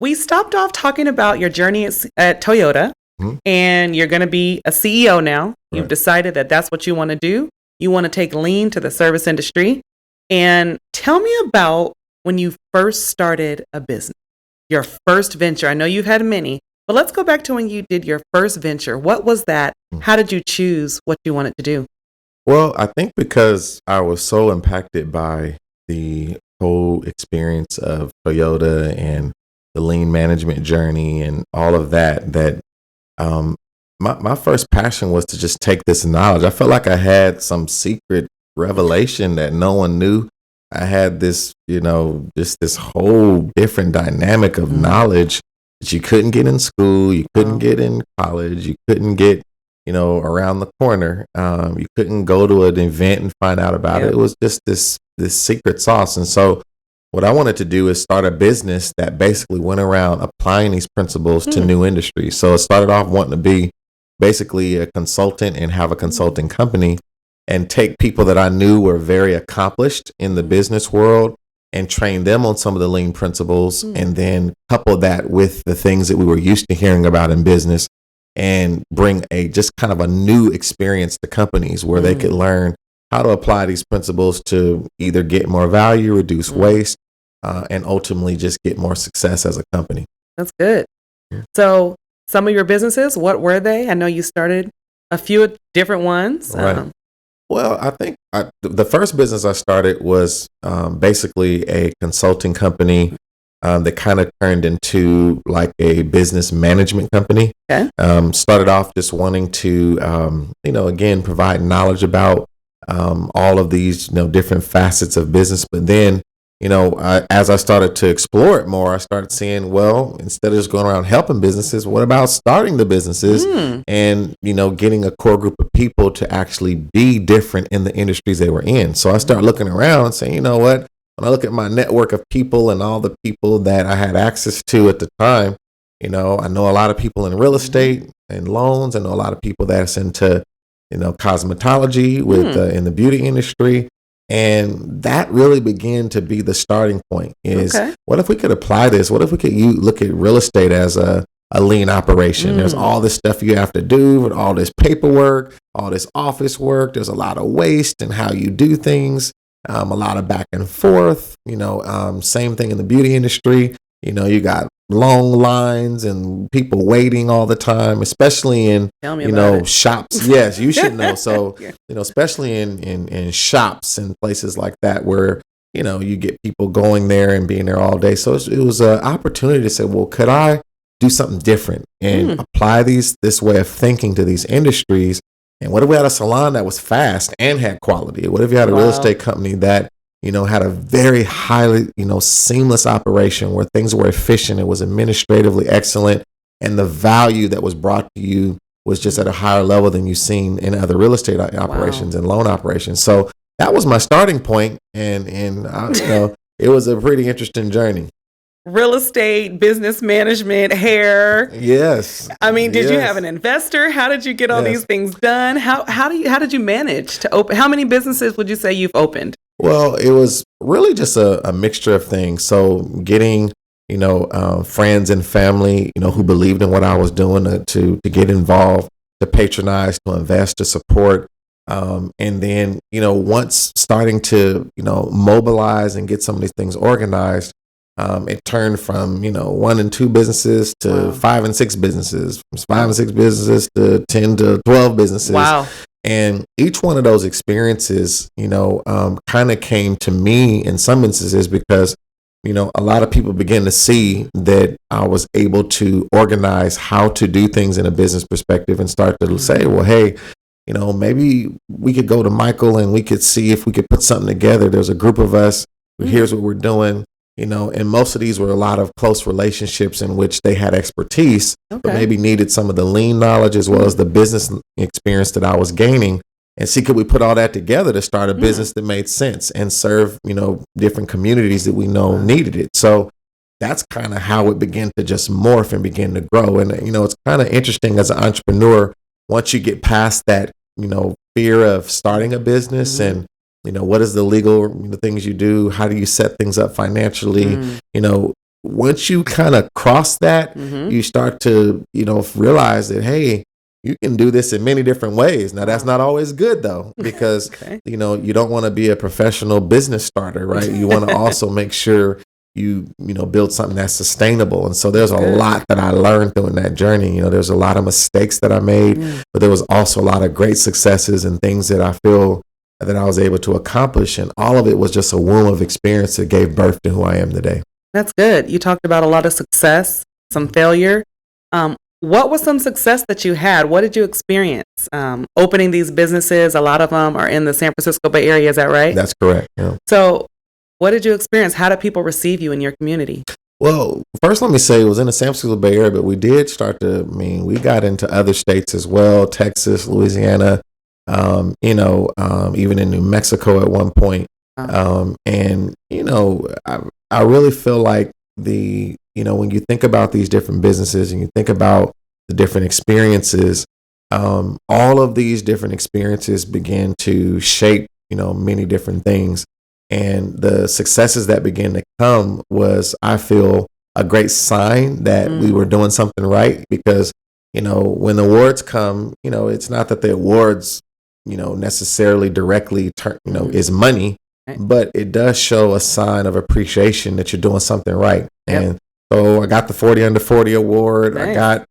we stopped off talking about your journey at Toyota, Mhm. and you're going to be a CEO now. You've Right. decided that that's what you want to do. You want to take lean to the service industry. And tell me about when you first started a business, your first venture. I know you've had many, but let's go back to when you did your first venture. What was that? How did you choose what you wanted to do? Well, I think because I was so impacted by the whole experience of Toyota and the lean management journey and all of that, um, my first passion was to just take this knowledge. I felt like I had some secret revelation that no one knew. I had this, just this whole different dynamic of knowledge that you couldn't get in school, you couldn't get in college, you couldn't get, around the corner. You couldn't go to an event and find out about it. It was just this secret sauce. And so what I wanted to do is start a business that basically went around applying these principles to new industries. So it started off wanting to be basically a consultant and have a consulting company and take people that I knew were very accomplished in the business world and train them on some of the lean principles, and then couple that with the things that we were used to hearing about in business and bring a just kind of a new experience to companies where they could learn how to apply these principles to either get more value, reduce waste, and ultimately just get more success as a company. That's good. So some of your businesses, what were they? I know you started a few different ones. Right. Well, I think the first business I started was basically a consulting company that kind of turned into like a business management company. Okay. Started off just wanting to, again, provide knowledge about all of these, different facets of business. But then, as I started to explore it more, I started seeing, well, instead of just going around helping businesses, what about starting the businesses and, getting a core group of people to actually be different in the industries they were in. So I started looking around and saying, you know what, when I look at my network of people and all the people that I had access to at the time, I know a lot of people in real estate and loans. I know a lot of people that's into, cosmetology with in the beauty industry. And that really began to be the starting point is what if we could apply this? What if we could look at real estate as a lean operation? There's all this stuff you have to do with all this paperwork, all this office work. There's a lot of waste in how you do things, a lot of back and forth, same thing in the beauty industry. You got long lines and people waiting all the time, especially in, shops. Yes, you should know. So, especially in shops and places like that where, you get people going there and being there all day. So it was an opportunity to say, well, could I do something different and apply this way of thinking to these industries? And what if we had a salon that was fast and had quality? What if you had a real estate company that had a very highly, seamless operation where things were efficient, it was administratively excellent, and the value that was brought to you was just at a higher level than you've seen in other real estate operations and loan operations. So that was my starting point, and it was a pretty interesting journey. Real estate, business management, hair. Yes. I mean, did you have an investor? How did you get all these things done? How did you manage to open? How many businesses would you say you've opened? Well, it was really just a mixture of things. So getting, friends and family, who believed in what I was doing to get involved, to patronize, to invest, to support. And then, once starting to, mobilize and get some of these things organized, it turned from, 1 and 2 businesses to 5 and 6 businesses, from 5 and 6 businesses to 10 to 12 businesses. Wow. And each one of those experiences, kind of came to me in some instances because, a lot of people begin to see that I was able to organize how to do things in a business perspective and start to say, well, hey, maybe we could go to Michael and we could see if we could put something together. There's a group of us. Here's what we're doing. And most of these were a lot of close relationships in which they had expertise, but maybe needed some of the lean knowledge as well as the business experience that I was gaining. And see, could we put all that together to start a business that made sense and serve, different communities that we know needed it. So that's kind of how it began to just morph and begin to grow. And, it's kind of interesting as an entrepreneur, once you get past that, fear of starting a business and, what is the legal things you do? How do you set things up financially? once you kind of cross that, you start to, realize that, hey, you can do this in many different ways. Now, that's not always good, though, because, you don't want to be a professional business starter, right? You want to also make sure you build something that's sustainable. And so there's a lot that I learned during that journey. There's a lot of mistakes that I made, but there was also a lot of great successes and things that I feel that I was able to accomplish. And all of it was just a womb of experience that gave birth to who I am today. That's good. You talked about a lot of success, some failure. What was some success that you had? What did you experience? Opening these businesses, a lot of them are in the San Francisco Bay Area. Is that right? That's correct. Yeah. So what did you experience? How did people receive you in your community? Well, first, let me say it was in the San Francisco Bay Area, but we did we got into other states as well, Texas, Louisiana, even in New Mexico at one point. And, I really feel like when you think about these different businesses and you think about the different experiences, all of these different experiences begin to shape, many different things. And the successes that began to come was, I feel, a great sign that we were doing something right. Because, when the awards come, it's not that the awards, necessarily directly is money, but it does show a sign of appreciation that you're doing something right. And so I got the 40 Under 40 award. Nice. I got,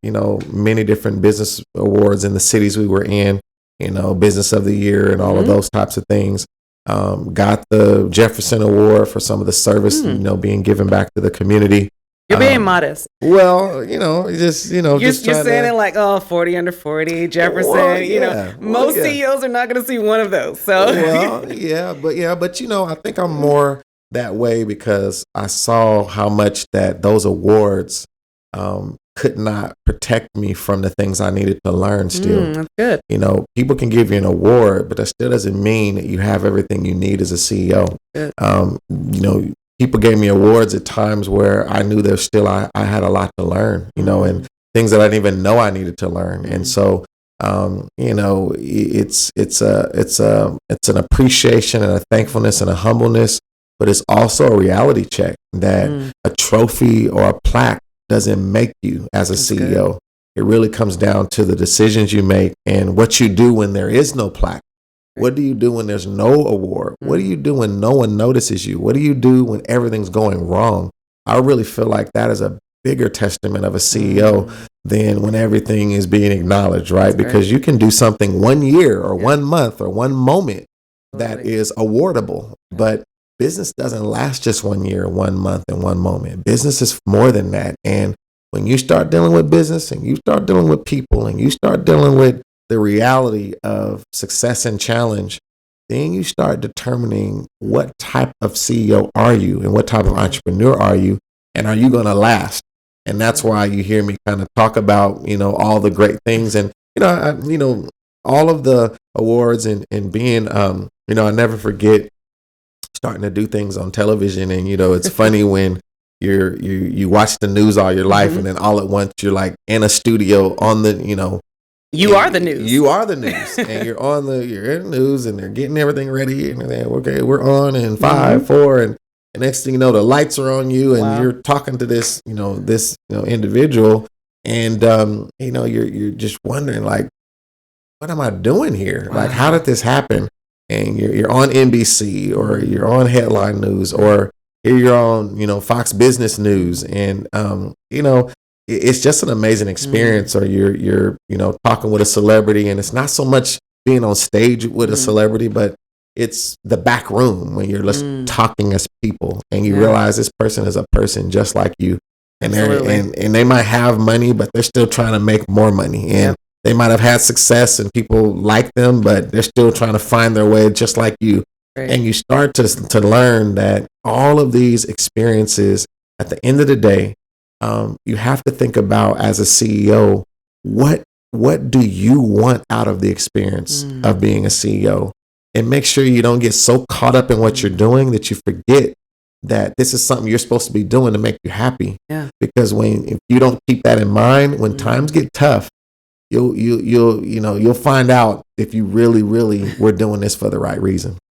many different business awards in the cities we were in, Business of the Year and all of those types of things. Got the Jefferson Award for some of the service, being given back to the community. You're being modest. Well, you're saying it like, 40 Under 40, Jefferson. Well, most CEOs are not going to see one of those. So, but I think I'm more that way because I saw how much that those awards could not protect me from the things I needed to learn still. That's good. People can give you an award, but that still doesn't mean that you have everything you need as a CEO. People gave me awards at times where I knew I had a lot to learn, and things that I didn't even know I needed to learn. And so, it's an appreciation and a thankfulness and a humbleness, but it's also a reality check that a trophy or a plaque doesn't make you as a CEO. Good. It really comes down to the decisions you make and what you do when there is no plaque. What do you do when there's no award? What do you do when no one notices you? What do you do when everything's going wrong? I really feel like that is a bigger testament of a CEO than when everything is being acknowledged, right? Because you can do something 1 year or 1 month or one moment that is awardable, but business doesn't last just 1 year, 1 month, and one moment. Business is more than that. And when you start dealing with business and you start dealing with people and you start dealing with the reality of success and challenge, then you start determining what type of CEO are you and what type of entrepreneur are you, and are you going to last? And that's why you hear me kind of talk about, all the great things and, all of the awards and being, I never forget starting to do things on television. And, it's funny when you watch the news all your life and then all at once you're like in a studio on the, You are the news. You are the news. And you're in the news and they're getting everything ready. And then, okay, we're on in 5, 4. And next thing you know, the lights are on you and you're talking to this, individual. And, you're just wondering, like, what am I doing here? Wow. Like, how did this happen? And you're on NBC or you're on Headline News or here you're on, Fox Business News. And, it's just an amazing experience. Or you're talking with a celebrity, and it's not so much being on stage with a celebrity, but it's the back room when you're just talking as people, and you realize this person is a person just like you, and they might have money, but they're still trying to make more money, and they might have had success and people like them, but they're still trying to find their way just like you. Right. And you start to learn that all of these experiences, at the end of the day, you have to think about, as a CEO, what do you want out of the experience of being a CEO? And make sure you don't get so caught up in what you're doing that you forget that this is something you're supposed to be doing to make you happy. Yeah. Because if you don't keep that in mind, when times get tough, you'll find out if you really were doing this for the right reason.